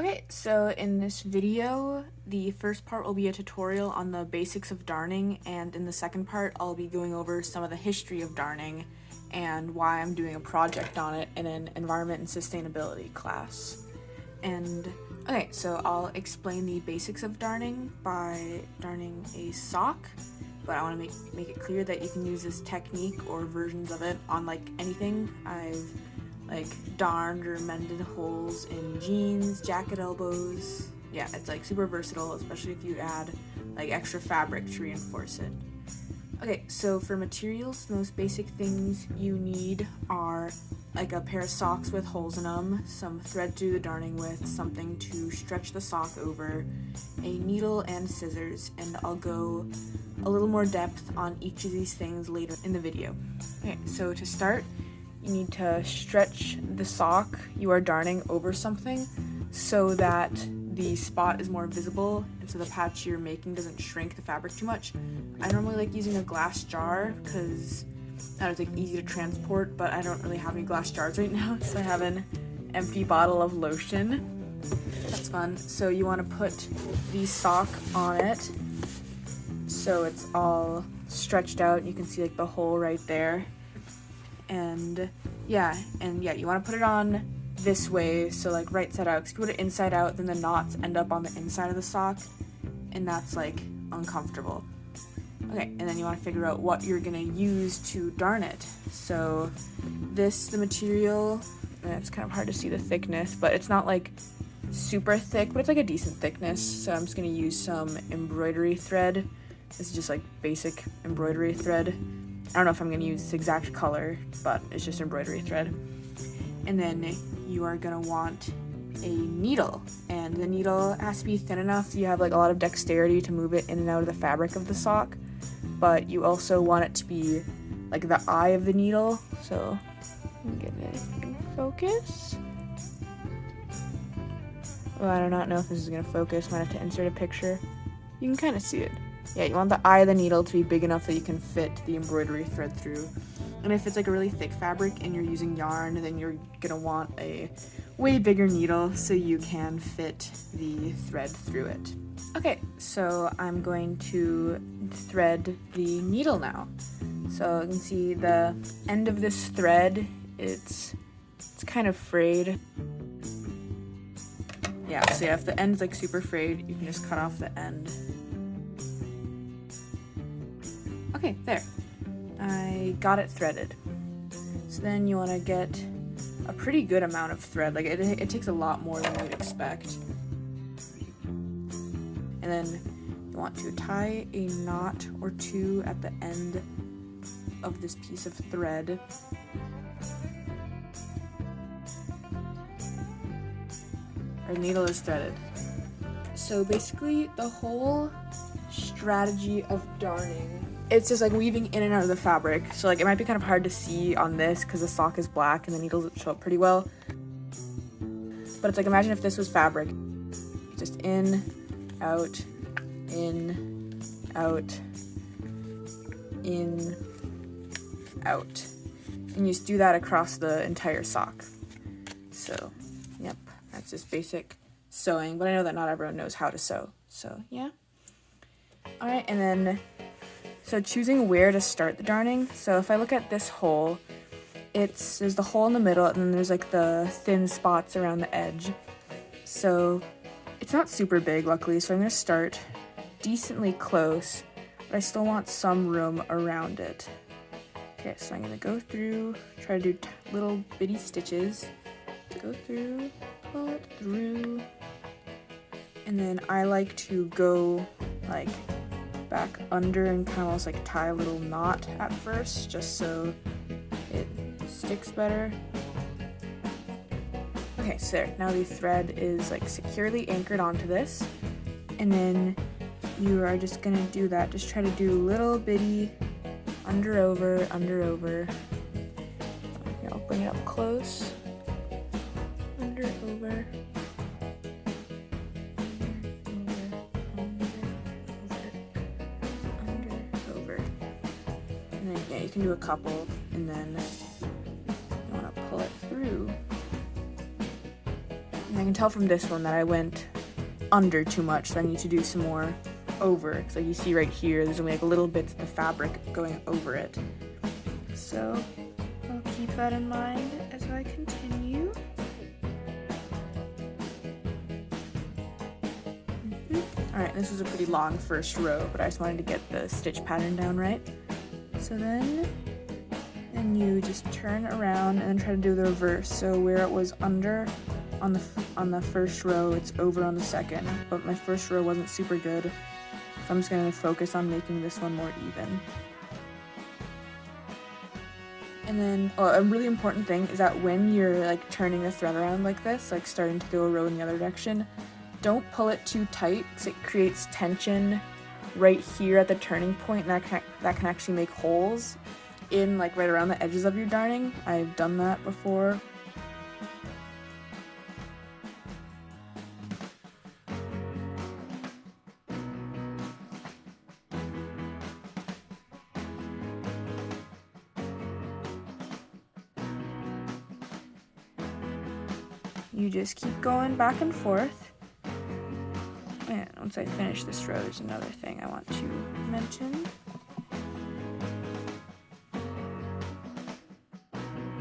Okay, so in this video, the first part will be a tutorial on the basics of darning, and in the second part, I'll be going over some of the history of darning and why I'm doing a project on it in an environment and sustainability class. And okay, so I'll explain the basics of darning by darning a sock, but I want to make it clear that you can use this technique or versions of it on like anything. I've darned or mended holes in jeans, jacket elbows. Yeah, it's like super versatile, especially if you add like extra fabric to reinforce it. Okay, so for materials, the most basic things you need are like a pair of socks with holes in them, some thread to do the darning with, something to stretch the sock over, a needle and scissors, and I'll go a little more depth on each of these things later in the video. Okay, so to start, you need to stretch the sock you are darning over something so that the spot is more visible and so the patch you're making doesn't shrink the fabric too much. I normally like using a glass jar because that is like easy to transport, but I don't really have any glass jars right now, so I have an empty bottle of lotion. That's fun. So you want to put the sock on it so it's all stretched out. You can see like the hole right there. And yeah, you want to put it on this way, so like right side out, because if you put it inside out, then the knots end up on the inside of the sock, and that's like uncomfortable. Okay, and then you want to figure out what you're gonna use to darn it. So the material, and it's kind of hard to see the thickness, but it's not like super thick, but it's like a decent thickness. So I'm just gonna use some embroidery thread. This is just like basic embroidery thread. I don't know if I'm going to use this exact color, but it's just embroidery thread. And then you are going to want a needle, and the needle has to be thin enough so you have like a lot of dexterity to move it in and out of the fabric of the sock, but you also want it to be like the eye of the needle. So I'm get it in focus. Well, I do not know if this is going to focus. Might have to insert a picture. You can kind of see it. Yeah, you want the eye of the needle to be big enough that you can fit the embroidery thread through. And if it's like a really thick fabric and you're using yarn, then you're gonna want a way bigger needle so you can fit the thread through it. Okay, so I'm going to thread the needle now. So you can see the end of this thread, it's kind of frayed. Yeah, so yeah, if the end's like super frayed, you can just cut off the end. Okay, there. I got it threaded. So then you want to get a pretty good amount of thread. Like it takes a lot more than you'd expect. And then you want to tie a knot or two at the end of this piece of thread. Our needle is threaded. So basically the whole strategy of darning, it's just like weaving in and out of the fabric. So like it might be kind of hard to see on this because the sock is black and the needles show up pretty well. But it's like, imagine if this was fabric. Just in, out, in, out, in, out. And you just do that across the entire sock. So, yep, that's just basic sewing. But I know that not everyone knows how to sew. So, yeah. Alright, and then so choosing where to start the darning. So if I look at this hole, there's the hole in the middle and then there's like the thin spots around the edge. So it's not super big, luckily, so I'm going to start decently close, but I still want some room around it. Okay, so I'm going to go through, try to do little bitty stitches. Go through, pull it through, and then I like to go like back under and kind of almost like tie a little knot at first, just so it sticks better. Okay, so there, now the thread is like securely anchored onto this, and then you are just gonna do that. Just try to do little bitty under over. Okay, I'll bring it up close. Under over. Yeah, you can do a couple, and then you want to pull it through. And I can tell from this one that I went under too much, so I need to do some more over. Because like you see right here, there's only like little bits of the fabric going over it. So I'll keep that in mind as I continue. Alright, this is a pretty long first row, but I just wanted to get the stitch pattern down right. So then you just turn around and then try to do the reverse. So where it was under on the first row, it's over on the second. But my first row wasn't super good, so I'm just going to focus on making this one more even. And then a really important thing is that when you're like turning the thread around like this, like starting to go a row in the other direction, don't pull it too tight because it creates tension right here at the turning point, and that can actually make holes in like right around the edges of your darning. I've done that before. You just keep going back and forth. And once I finish this row, there's another thing I want to mention.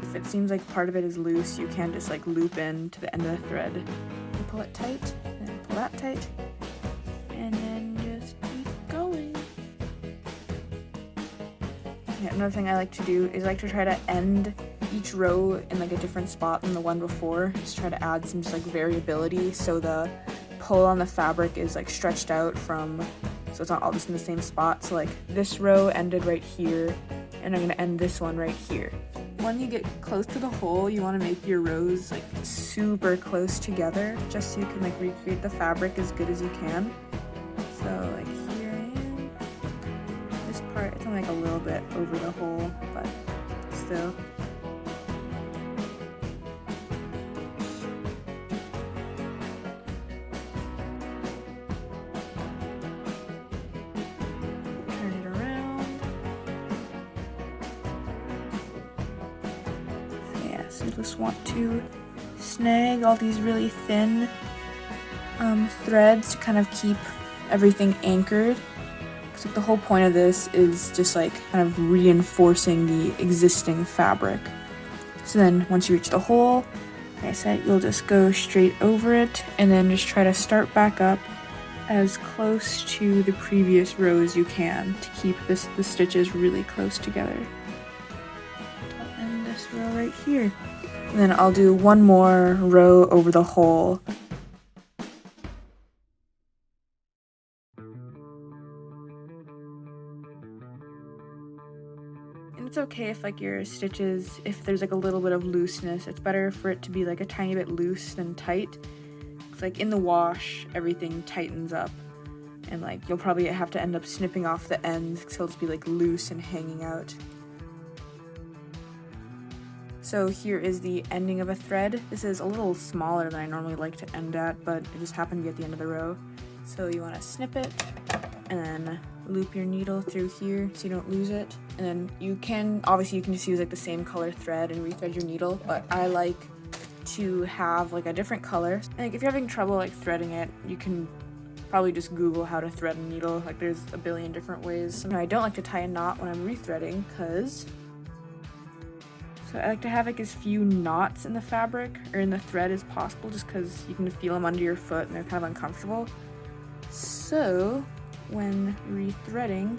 If it seems like part of it is loose, you can just like loop in to the end of the thread and pull it tight, and then pull that tight, and then just keep going. Yeah, another thing I like to do is I like to try to end each row in like a different spot than the one before. Just try to add some just like variability so the pull on the fabric is like stretched out from, so it's not all just in the same spot. So like this row ended right here, and I'm gonna end this one right here. When you get close to the hole, you want to make your rows like super close together, just so you can like recreate the fabric as good as you can. So like here I am. This part, it's only like a little bit over the hole, but still. So you just want to snag all these really thin threads to kind of keep everything anchored. Because like, the whole point of this is just like kind of reinforcing the existing fabric. So then once you reach the hole, like I said, you'll just go straight over it and then just try to start back up as close to the previous row as you can to keep the stitches really close together. And this row right here. And then I'll do one more row over the hole. And it's okay if like your stitches, if there's like a little bit of looseness, it's better for it to be like a tiny bit loose than tight. It's like in the wash, everything tightens up, and like you'll probably have to end up snipping off the ends because it'll just be like loose and hanging out. So here is the ending of a thread. This is a little smaller than I normally like to end at, but it just happened to be at the end of the row. So you want to snip it and then loop your needle through here so you don't lose it. And then you can just use like the same color thread and rethread your needle, but I like to have like a different color. Like if you're having trouble like threading it, you can probably just Google how to thread a needle. Like there's a billion different ways. I don't like to tie a knot when I'm rethreading so I like to have like as few knots in the fabric or in the thread as possible, just because you can feel them under your foot and they're kind of uncomfortable. So when rethreading,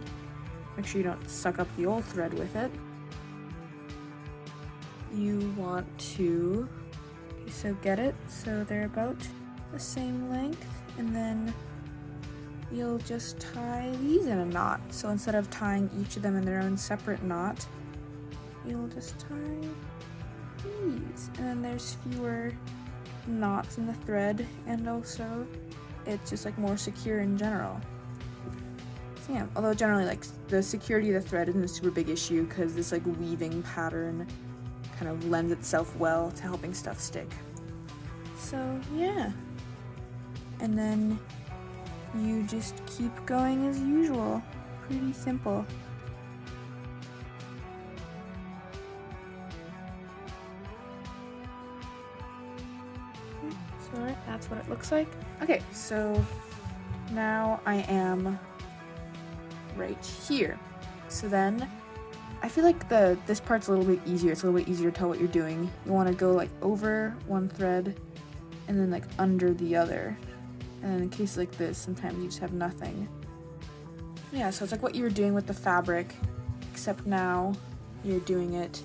make sure you don't suck up the old thread with it. You want to, okay, so get it, so they're about the same length, and then you'll just tie these in a knot. So instead of tying each of them in their own separate knot, you'll just tie these, and then there's fewer knots in the thread, and also it's just like more secure in general. So yeah, although generally like the security of the thread isn't a super big issue because this like weaving pattern kind of lends itself well to helping stuff stick. So yeah, and then you just keep going as usual. Pretty simple. So we're that's what it looks like. Okay, so now I am right here. So then I feel like this part's a little bit easier. It's a little bit easier to tell what you're doing. You want to go like over one thread and then like under the other. And then in cases like this, sometimes you just have nothing. Yeah, so it's like what you were doing with the fabric, except now you're doing it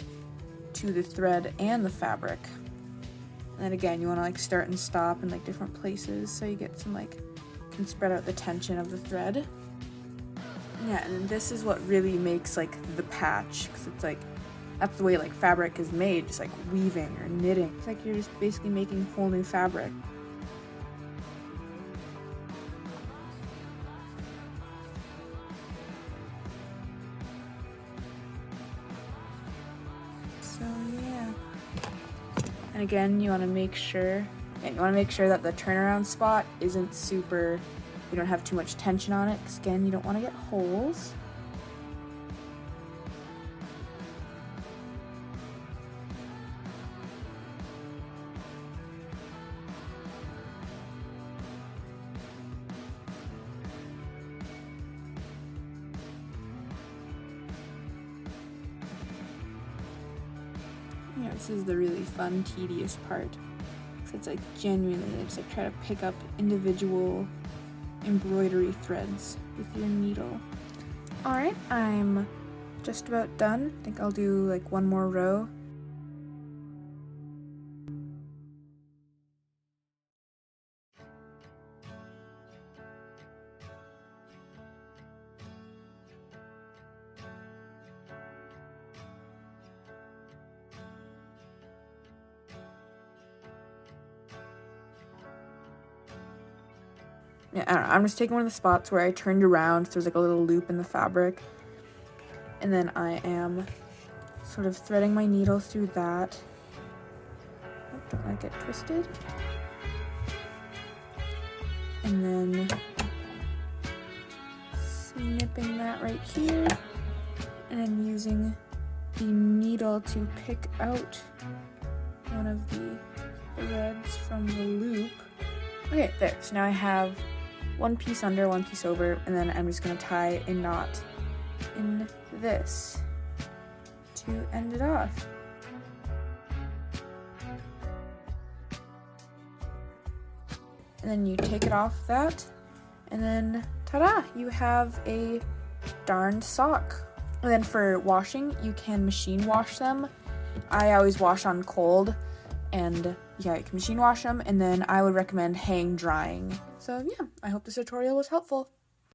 to the thread and the fabric. And then again, you want to like start and stop in like different places so you get some like, can spread out the tension of the thread. Yeah, and this is what really makes like the patch, because it's like, that's the way like fabric is made, just like weaving or knitting. It's like you're just basically making whole new fabric. So yeah. And again, you want to make sure that the turnaround spot isn't super, you don't have too much tension on it, because again, you don't want to get holes. Yeah, this is the really fun, tedious part. So it's like genuinely, just like try to pick up individual embroidery threads with your needle. Alright, I'm just about done. I think I'll do like one more row. Yeah, I don't know, I'm just taking one of the spots where I turned around, so there's like a little loop in the fabric. And then I am sort of threading my needle through that. Oh, don't let it get twisted. And then snipping that right here. And then using the needle to pick out one of the threads from the loop. Okay, there. So now I have one piece under, one piece over, and then I'm just going to tie a knot in this to end it off. And then you take it off that, and then ta-da! You have a darned sock. And then for washing, you can machine wash them. I always wash on cold, and yeah, you can machine wash them, and then I would recommend hang drying. So yeah, I hope this tutorial was helpful.